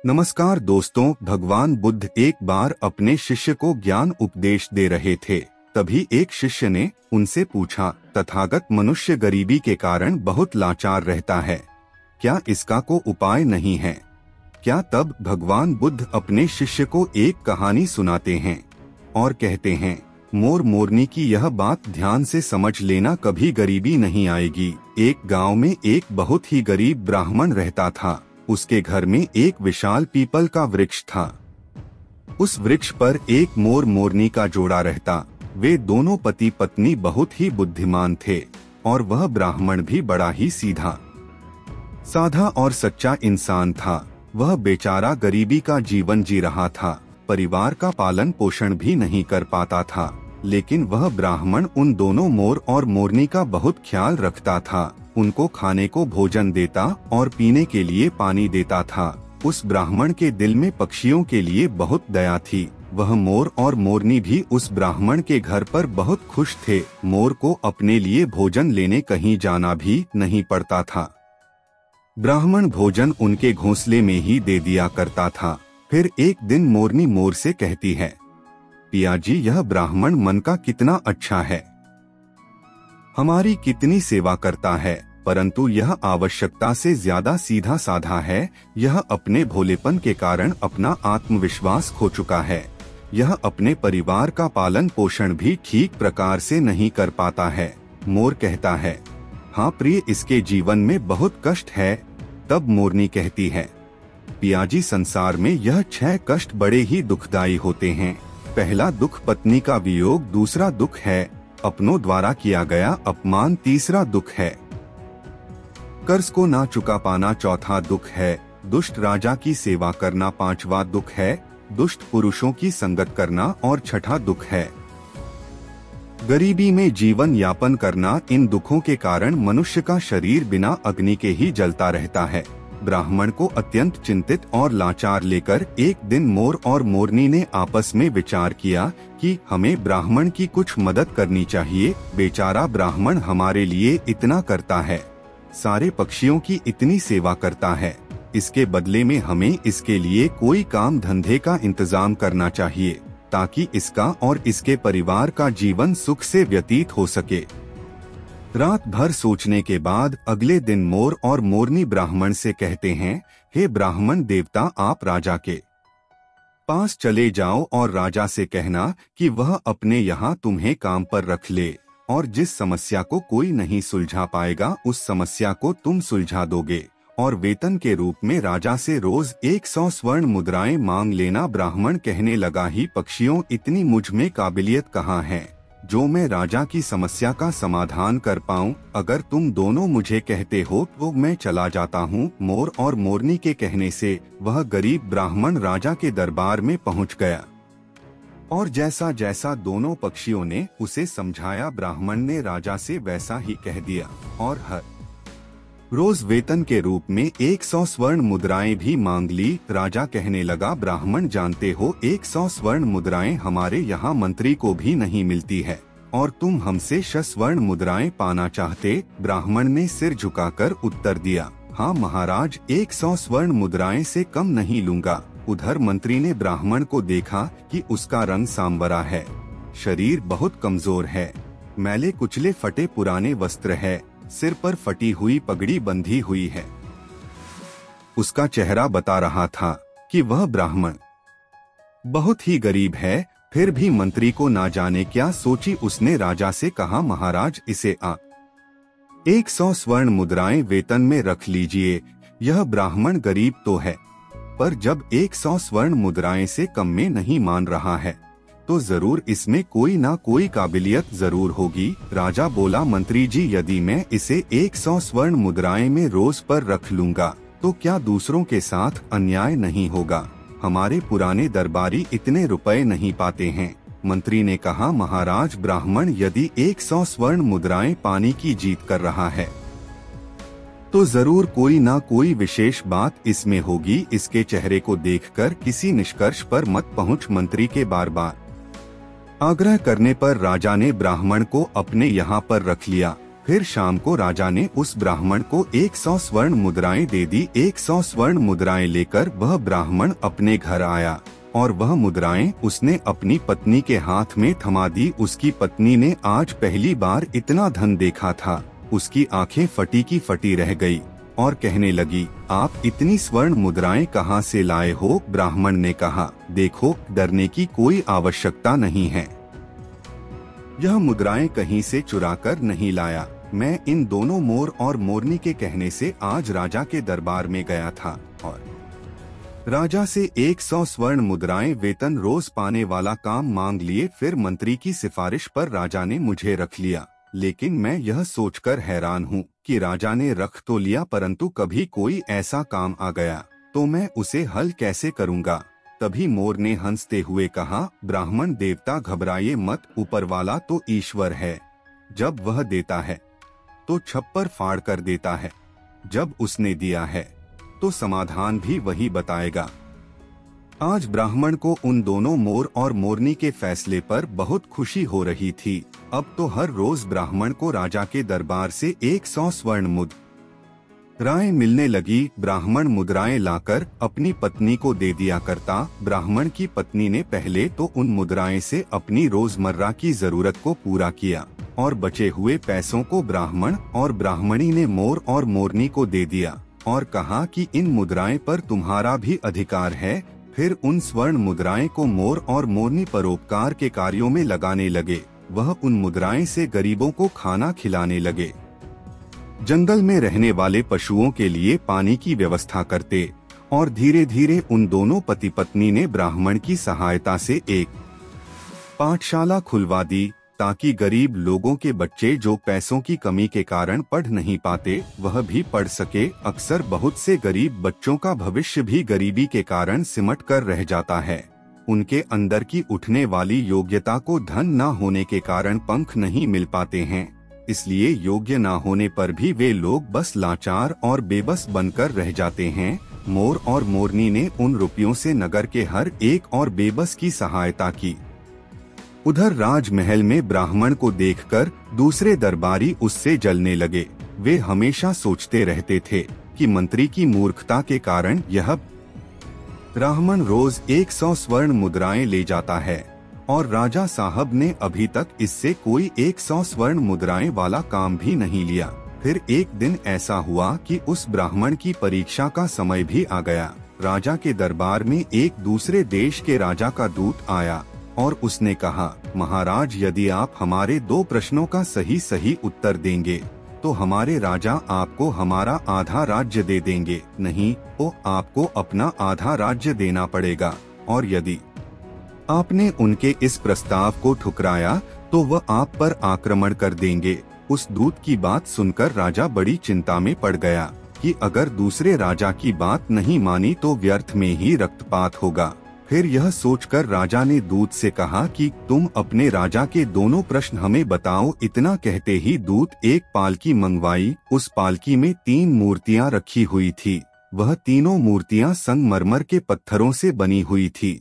नमस्कार दोस्तों, भगवान बुद्ध एक बार अपने शिष्य को ज्ञान उपदेश दे रहे थे। तभी एक शिष्य ने उनसे पूछा, तथागत मनुष्य गरीबी के कारण बहुत लाचार रहता है, क्या इसका को उपाय नहीं है क्या? तब भगवान बुद्ध अपने शिष्य को एक कहानी सुनाते हैं और कहते हैं, मोर मोरनी की यह बात ध्यान से समझ लेना, कभी गरीबी नहीं आएगी। एक गांव में एक बहुत ही गरीब ब्राह्मण रहता था। उसके घर में एक विशाल पीपल का वृक्ष था। उस वृक्ष पर एक मोर मोरनी का जोड़ा रहता। वे दोनों पति पत्नी बहुत ही बुद्धिमान थे और वह ब्राह्मण भी बड़ा ही सीधा साधा और सच्चा इंसान था। वह बेचारा गरीबी का जीवन जी रहा था, परिवार का पालन पोषण भी नहीं कर पाता था, लेकिन वह ब्राह्मण उन दोनों मोर और मोरनी का बहुत ख्याल रखता था। उनको खाने को भोजन देता और पीने के लिए पानी देता था। उस ब्राह्मण के दिल में पक्षियों के लिए बहुत दया थी। वह मोर और मोरनी भी उस ब्राह्मण के घर पर बहुत खुश थे। मोर को अपने लिए भोजन लेने कहीं जाना भी नहीं पड़ता था। ब्राह्मण भोजन उनके घोंसले में ही दे दिया करता था। फिर एक दिन मोरनी मोर से कहती है, पिया जी, यह ब्राह्मण मन का कितना अच्छा है, हमारी कितनी सेवा करता है, परंतु यह आवश्यकता से ज्यादा सीधा साधा है। यह अपने भोलेपन के कारण अपना आत्मविश्वास खो चुका है। यह अपने परिवार का पालन पोषण भी ठीक प्रकार से नहीं कर पाता है। मोर कहता है, हाँ प्रिय, इसके जीवन में बहुत कष्ट है। तब मोरनी कहती है, पियाजी, संसार में यह 6 कष्ट बड़े ही दुखदायी होते हैं। पहला दुख पत्नी का वियोग, दूसरा दुख है अपनों द्वारा किया गया अपमान, तीसरा दुख है कर्ज को ना चुका पाना, चौथा दुख है दुष्ट राजा की सेवा करना, पांचवा दुख है दुष्ट पुरुषों की संगत करना और छठा दुख है गरीबी में जीवन यापन करना। इन दुखों के कारण मनुष्य का शरीर बिना अग्नि के ही जलता रहता है। ब्राह्मण को अत्यंत चिंतित और लाचार लेकर एक दिन मोर और मोरनी ने आपस में विचार किया कि हमें ब्राह्मण की कुछ मदद करनी चाहिए। बेचारा ब्राह्मण हमारे लिए इतना करता है, सारे पक्षियों की इतनी सेवा करता है, इसके बदले में हमें इसके लिए कोई काम धंधे का इंतजाम करना चाहिए ताकि इसका और इसके परिवार का जीवन सुख से व्यतीत हो सके। रात भर सोचने के बाद अगले दिन मोर और मोरनी ब्राह्मण से कहते हैं, हे ब्राह्मण देवता, आप राजा के पास चले जाओ और राजा से कहना कि वह अपने यहाँ तुम्हें काम पर रख ले और जिस समस्या को कोई नहीं सुलझा पाएगा उस समस्या को तुम सुलझा दोगे और वेतन के रूप में राजा से रोज 100 स्वर्ण मुद्राएं मांग लेना। ब्राह्मण कहने लगा, ही पक्षियों, इतनी मुझ में काबिलियत कहाँ है जो मैं राजा की समस्या का समाधान कर पाऊं। अगर तुम दोनों मुझे कहते हो तो मैं चला जाता हूं। मोर और मोरनी के कहने से वह गरीब ब्राह्मण राजा के दरबार में पहुंच गया और जैसा जैसा दोनों पक्षियों ने उसे समझाया, ब्राह्मण ने राजा से वैसा ही कह दिया और हर रोज वेतन के रूप में 100 स्वर्ण मुद्राएं भी मांग ली। राजा कहने लगा, ब्राह्मण जानते हो 100 स्वर्ण मुद्राएं हमारे यहाँ मंत्री को भी नहीं मिलती है और तुम हमसे 6 स्वर्ण मुद्राएं पाना चाहते। ब्राह्मण ने सिर झुकाकर उत्तर दिया, हाँ महाराज, 100 स्वर्ण मुद्राएं से कम नहीं लूंगा। उधर मंत्री ने ब्राह्मण को देखा कि उसका रंग सांवरा है, शरीर बहुत कमजोर है, मैले कुचले फटे पुराने वस्त्र है, सिर पर फटी हुई पगड़ी बंधी हुई है। उसका चेहरा बता रहा था कि वह ब्राह्मण बहुत ही गरीब है। फिर भी मंत्री को ना जाने क्या सोची, उसने राजा से कहा, महाराज, इसे 100 स्वर्ण मुद्राएं वेतन में रख लीजिए। यह ब्राह्मण गरीब तो है, पर जब 100 स्वर्ण मुद्राएं से कम में नहीं मान रहा है तो जरूर इसमें कोई ना कोई काबिलियत जरूर होगी। राजा बोला, मंत्री जी, यदि मैं इसे 100 स्वर्ण मुद्राएं में रोज पर रख लूंगा तो क्या दूसरों के साथ अन्याय नहीं होगा? हमारे पुराने दरबारी इतने रुपए नहीं पाते हैं। मंत्री ने कहा, महाराज, ब्राह्मण यदि 100 स्वर्ण मुद्राएं पानी की जीत कर रहा है तो जरूर कोई ना कोई विशेष बात इसमें होगी। इसके चेहरे को देखकर किसी निष्कर्ष पर मत पहुंच। मंत्री के बार बार आग्रह करने पर राजा ने ब्राह्मण को अपने यहाँ पर रख लिया फिर शाम को राजा ने उस ब्राह्मण को 100 स्वर्ण मुद्राएं दे दी। 100 स्वर्ण मुद्राएं लेकर वह ब्राह्मण अपने घर आया और वह मुद्राएं उसने अपनी पत्नी के हाथ में थमा दी। उसकी पत्नी ने आज पहली बार इतना धन देखा था। उसकी आंखें फटी की फटी रह गई और कहने लगी, आप इतनी स्वर्ण मुद्राएं कहाँ से लाए हो? ब्राह्मण ने कहा, देखो, डरने की कोई आवश्यकता नहीं है। यह मुद्राएं कहीं से चुरा कर नहीं लाया। मैं इन दोनों मोर और मोरनी के कहने से आज राजा के दरबार में गया था और राजा से 100 स्वर्ण मुद्राएं वेतन रोज पाने वाला काम मांग लिए। फिर मंत्री की सिफारिश पर राजा ने मुझे रख लिया। लेकिन मैं यह सोचकर हैरान हूँ कि राजा ने रख तो लिया, परंतु कभी कोई ऐसा काम आ गया तो मैं उसे हल कैसे करूँगा? तभी मोर ने हंसते हुए कहा, ब्राह्मण देवता, घबराइए मत, ऊपर वाला तो ईश्वर है। जब वह देता है तो छप्पर फाड़ कर देता है। जब उसने दिया है तो समाधान भी वही बताएगा। आज ब्राह्मण को उन दोनों मोर और मोरनी के फैसले पर बहुत खुशी हो रही थी। अब तो हर रोज ब्राह्मण को राजा के दरबार से 100 स्वर्ण मुद्राएं मिलने लगी। ब्राह्मण मुद्राएं लाकर अपनी पत्नी को दे दिया करता। ब्राह्मण की पत्नी ने पहले तो उन मुद्राएं से अपनी रोजमर्रा की जरूरत को पूरा किया और बचे हुए पैसों को ब्राह्मण और ब्राह्मणी ने मोर और मोरनी को दे दिया और कहा कि इन मुद्राएं पर तुम्हारा भी अधिकार है। फिर उन स्वर्ण मुद्राएं को मोर और मोरनी परोपकार के कार्यों में लगाने लगे। वह उन मुद्राएं से गरीबों को खाना खिलाने लगे, जंगल में रहने वाले पशुओं के लिए पानी की व्यवस्था करते और धीरे धीरे उन दोनों पति पत्नी ने ब्राह्मण की सहायता से एक पाठशाला खुलवा दी ताकि गरीब लोगों के बच्चे जो पैसों की कमी के कारण पढ़ नहीं पाते वह भी पढ़ सके। अक्सर बहुत से गरीब बच्चों का भविष्य भी गरीबी के कारण सिमट कर रह जाता है। उनके अंदर की उठने वाली योग्यता को धन न होने के कारण पंख नहीं मिल पाते हैं, इसलिए योग्य न होने पर भी वे लोग बस लाचार और बेबस बनकर रह जाते हैं। मोर और मोरनी ने उन रुपयों से नगर के हर एक और बेबस की सहायता की। उधर राजमहल में ब्राह्मण को देखकर दूसरे दरबारी उससे जलने लगे। वे हमेशा सोचते रहते थे कि मंत्री की मूर्खता के कारण यह ब्राह्मण रोज 100 स्वर्ण मुद्राएं ले जाता है और राजा साहब ने अभी तक इससे कोई 100 स्वर्ण मुद्राएं वाला काम भी नहीं लिया। फिर एक दिन ऐसा हुआ कि उस ब्राह्मण की परीक्षा का समय भी आ गया। राजा के दरबार में एक दूसरे देश के राजा का दूत आया और उसने कहा, महाराज, यदि आप हमारे 2 प्रश्नों का सही सही उत्तर देंगे तो हमारे राजा आपको हमारा आधा राज्य दे देंगे, नहीं तो आपको अपना आधा राज्य देना पड़ेगा। और यदि आपने उनके इस प्रस्ताव को ठुकराया तो वह आप पर आक्रमण कर देंगे। उस दूत की बात सुनकर राजा बड़ी चिंता में पड़ गया कि अगर दूसरे राजा की बात नहीं मानी तो व्यर्थ में ही रक्तपात होगा। फिर यह सोचकर राजा ने दूत से कहा कि तुम अपने राजा के दोनों प्रश्न हमें बताओ। इतना कहते ही दूत एक पालकी मंगवाई। उस पालकी में 3 मूर्तियां रखी हुई थी। वह तीनों मूर्तियां संगमरमर के पत्थरों से बनी हुई थी।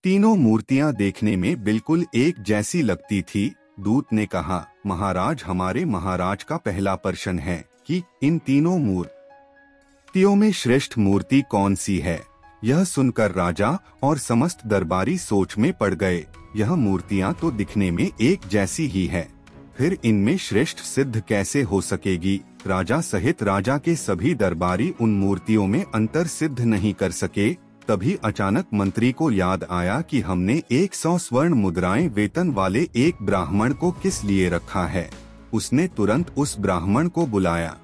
तीनों मूर्तियां देखने में बिल्कुल एक जैसी लगती थी। दूत ने कहा, महाराज, हमारे महाराज का पहला प्रश्न है कि इन तीनों मूर्तियों में श्रेष्ठ मूर्ति कौन सी है? यह सुनकर राजा और समस्त दरबारी सोच में पड़ गए। यह मूर्तियां तो दिखने में एक जैसी ही है, फिर इनमें श्रेष्ठ सिद्ध कैसे हो सकेगी? राजा सहित राजा के सभी दरबारी उन मूर्तियों में अंतर सिद्ध नहीं कर सके। तभी अचानक मंत्री को याद आया कि हमने 100 स्वर्ण मुद्राएं वेतन वाले एक ब्राह्मण को किस लिए रखा है। उसने तुरंत उस ब्राह्मण को बुलाया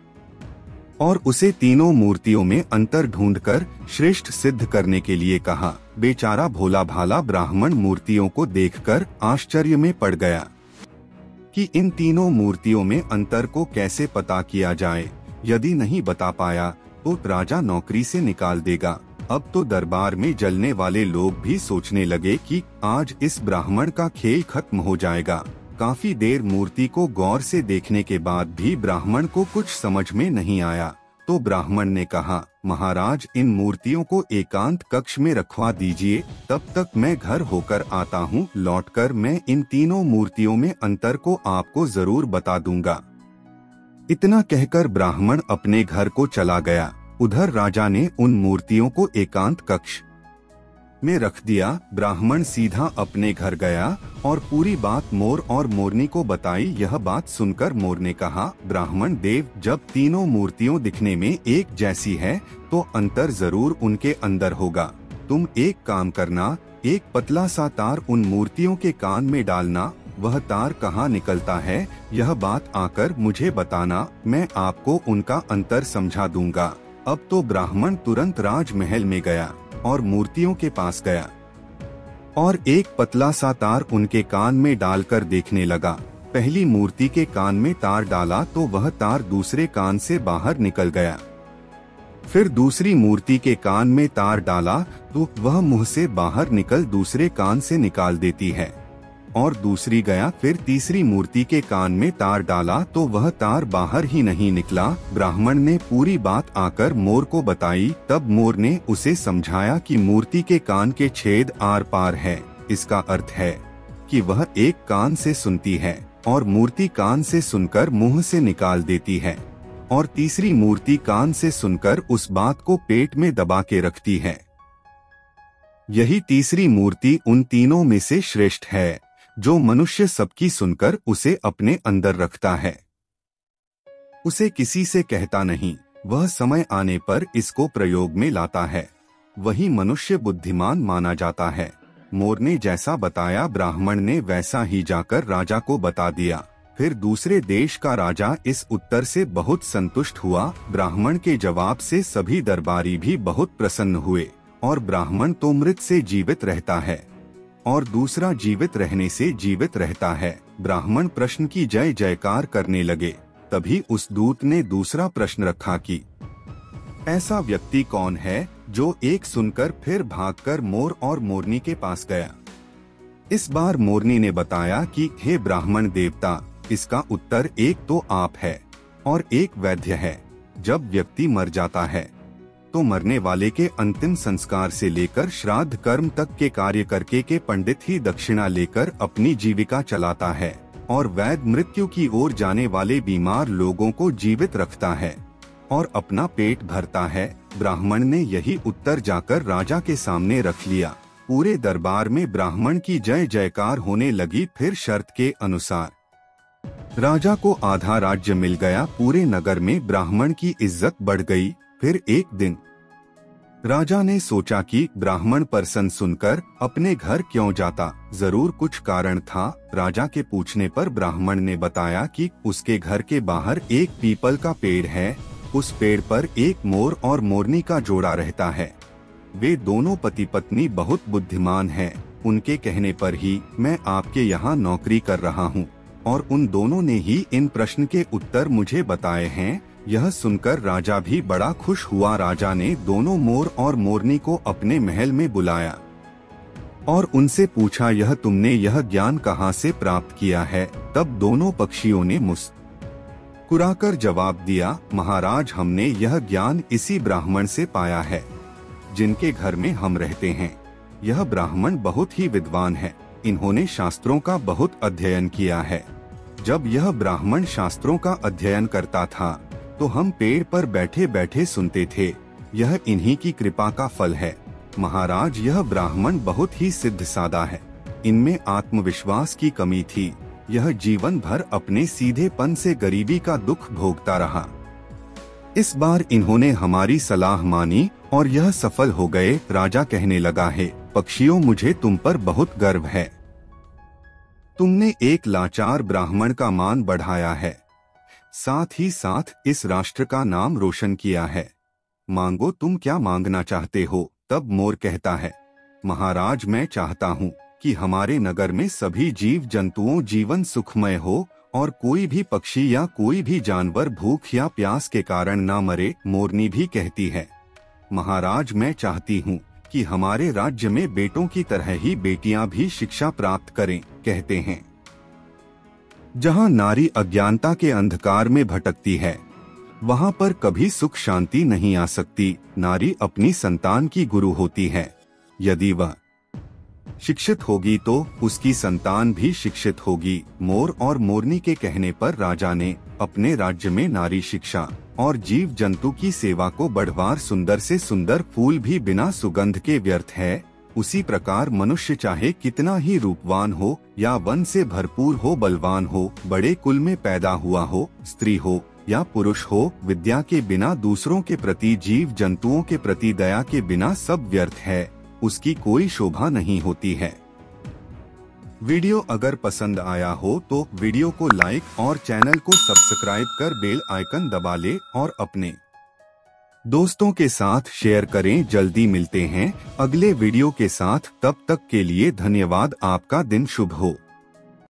और उसे तीनों मूर्तियों में अंतर ढूंढकर श्रेष्ठ सिद्ध करने के लिए कहा। बेचारा भोला भाला ब्राह्मण मूर्तियों को देखकर आश्चर्य में पड़ गया कि इन तीनों मूर्तियों में अंतर को कैसे पता किया जाए। यदि नहीं बता पाया तो राजा नौकरी से निकाल देगा। अब तो दरबार में जलने वाले लोग भी सोचने लगे कि आज इस ब्राह्मण का खेल खत्म हो जाएगा। काफी देर मूर्ति को गौर से देखने के बाद भी ब्राह्मण को कुछ समझ में नहीं आया। तो ब्राह्मण ने कहा, महाराज, इन मूर्तियों को एकांत कक्ष में रखवा दीजिए, तब तक मैं घर होकर आता हूँ। लौटकर मैं इन तीनों मूर्तियों में अंतर को आपको जरूर बता दूंगा। इतना कहकर ब्राह्मण अपने घर को चला गया। उधर राजा ने उन मूर्तियों को एकांत कक्ष में रख दिया। ब्राह्मण सीधा अपने घर गया और पूरी बात मोर और मोरनी को बताई। यह बात सुनकर मोर ने कहा, ब्राह्मण देव, जब तीनों मूर्तियों दिखने में एक जैसी है तो अंतर जरूर उनके अंदर होगा। तुम एक काम करना, एक पतला सा तार उन मूर्तियों के कान में डालना। वह तार कहाँ निकलता है यह बात आकर मुझे बताना, मैं आपको उनका अंतर समझा दूंगा। अब तो ब्राह्मण तुरंत राजमहल में गया और मूर्तियों के पास गया और एक पतला सा तार उनके कान में डालकर देखने लगा। पहली मूर्ति के कान में तार डाला तो वह तार दूसरे कान से बाहर निकल गया। फिर दूसरी मूर्ति के कान में तार डाला तो वह मुंह से बाहर निकल दूसरे कान से निकाल देती है। और दूसरी गया, फिर तीसरी मूर्ति के कान में तार डाला तो वह तार बाहर ही नहीं निकला। ब्राह्मण ने पूरी बात आकर मोर को बताई। तब मोर ने उसे समझाया कि मूर्ति के कान के छेद आर पार है। इसका अर्थ है कि वह एक कान से सुनती है और मूर्ति कान से सुनकर मुंह से निकाल देती है और तीसरी मूर्ति कान से सुनकर उस बात को पेट में दबा के रखती है। यही तीसरी मूर्ति उन तीनों में से श्रेष्ठ है जो मनुष्य सबकी सुनकर उसे अपने अंदर रखता है, उसे किसी से कहता नहीं, वह समय आने पर इसको प्रयोग में लाता है। वही मनुष्य बुद्धिमान माना जाता है। मोर ने जैसा बताया ब्राह्मण ने वैसा ही जाकर राजा को बता दिया। फिर दूसरे देश का राजा इस उत्तर से बहुत संतुष्ट हुआ। ब्राह्मण के जवाब से सभी दरबारी भी बहुत प्रसन्न हुए। और ब्राह्मण तो मृत से जीवित रहता है और दूसरा जीवित रहने से जीवित रहता है। ब्राह्मण प्रश्न की जय जयकार करने लगे। तभी उस दूत ने दूसरा प्रश्न रखा कि ऐसा व्यक्ति कौन है जो एक सुनकर फिर भागकर मोर और मोरनी के पास गया। इस बार मोरनी ने बताया कि हे ब्राह्मण देवता, इसका उत्तर एक तो आप है और एक वैद्य है। जब व्यक्ति मर जाता है तो मरने वाले के अंतिम संस्कार से लेकर श्राद्ध कर्म तक के कार्य करके के पंडित ही दक्षिणा लेकर अपनी जीविका चलाता है और वैद्य मृत्यु की ओर जाने वाले बीमार लोगों को जीवित रखता है और अपना पेट भरता है। ब्राह्मण ने यही उत्तर जाकर राजा के सामने रख लिया। पूरे दरबार में ब्राह्मण की जय जयकार होने लगी। फिर शर्त के अनुसार राजा को आधा राज्य मिल गया। पूरे नगर में ब्राह्मण की इज्जत बढ़ गई। फिर एक दिन राजा ने सोचा कि ब्राह्मण प्रसन्न सुनकर अपने घर क्यों जाता, जरूर कुछ कारण था। राजा के पूछने पर ब्राह्मण ने बताया कि उसके घर के बाहर एक पीपल का पेड़ है। उस पेड़ पर एक मोर और मोरनी का जोड़ा रहता है। वे दोनों पति पत्नी बहुत बुद्धिमान हैं। उनके कहने पर ही मैं आपके यहाँ नौकरी कर रहा हूँ और उन दोनों ने ही इन प्रश्न के उत्तर मुझे बताए हैं। यह सुनकर राजा भी बड़ा खुश हुआ। राजा ने दोनों मोर और मोरनी को अपने महल में बुलाया और उनसे पूछा, यह तुमने यह ज्ञान कहाँ से प्राप्त किया है। तब दोनों पक्षियों ने मुस्कुराकर जवाब दिया, महाराज, हमने यह ज्ञान इसी ब्राह्मण से पाया है जिनके घर में हम रहते हैं। यह ब्राह्मण बहुत ही विद्वान है। इन्होंने शास्त्रों का बहुत अध्ययन किया है। जब यह ब्राह्मण शास्त्रों का अध्ययन करता था तो हम पेड़ पर बैठे बैठे सुनते थे। यह इन्हीं की कृपा का फल है। महाराज, यह ब्राह्मण बहुत ही सिद्ध सादा है। इनमें आत्मविश्वास की कमी थी। यह जीवन भर अपने सीधेपन से गरीबी का दुख भोगता रहा। इस बार इन्होंने हमारी सलाह मानी और यह सफल हो गए। राजा कहने लगा, है पक्षियों, मुझे तुम पर बहुत गर्व है। तुमने एक लाचार ब्राह्मण का मान बढ़ाया है, साथ ही साथ इस राष्ट्र का नाम रोशन किया है। मांगो, तुम क्या मांगना चाहते हो। तब मोर कहता है, महाराज, मैं चाहता हूँ कि हमारे नगर में सभी जीव जंतुओं जीवन सुखमय हो और कोई भी पक्षी या कोई भी जानवर भूख या प्यास के कारण ना मरे। मोरनी भी कहती है, महाराज, मैं चाहती हूँ कि हमारे राज्य में बेटों की तरह ही बेटियां भी शिक्षा प्राप्त करें। कहते हैं, जहाँ नारी अज्ञानता के अंधकार में भटकती है वहाँ पर कभी सुख शांति नहीं आ सकती। नारी अपनी संतान की गुरु होती है। यदि वह शिक्षित होगी तो उसकी संतान भी शिक्षित होगी। मोर और मोरनी के कहने पर राजा ने अपने राज्य में नारी शिक्षा और जीव जंतु की सेवा को बढ़वार सुंदर से सुंदर फूल भी बिना सुगंध के व्यर्थ है, उसी प्रकार मनुष्य चाहे कितना ही रूपवान हो या वन से भरपूर हो, बलवान हो, बड़े कुल में पैदा हुआ हो, स्त्री हो या पुरुष हो, विद्या के बिना, दूसरों के प्रति, जीव जंतुओं के प्रति दया के बिना सब व्यर्थ है, उसकी कोई शोभा नहीं होती है। वीडियो अगर पसंद आया हो तो वीडियो को लाइक और चैनल को सब्सक्राइब कर बेल आइकन दबा ले और अपने दोस्तों के साथ शेयर करें। जल्दी मिलते हैं अगले वीडियो के साथ, तब तक के लिए धन्यवाद। आपका दिन शुभ हो।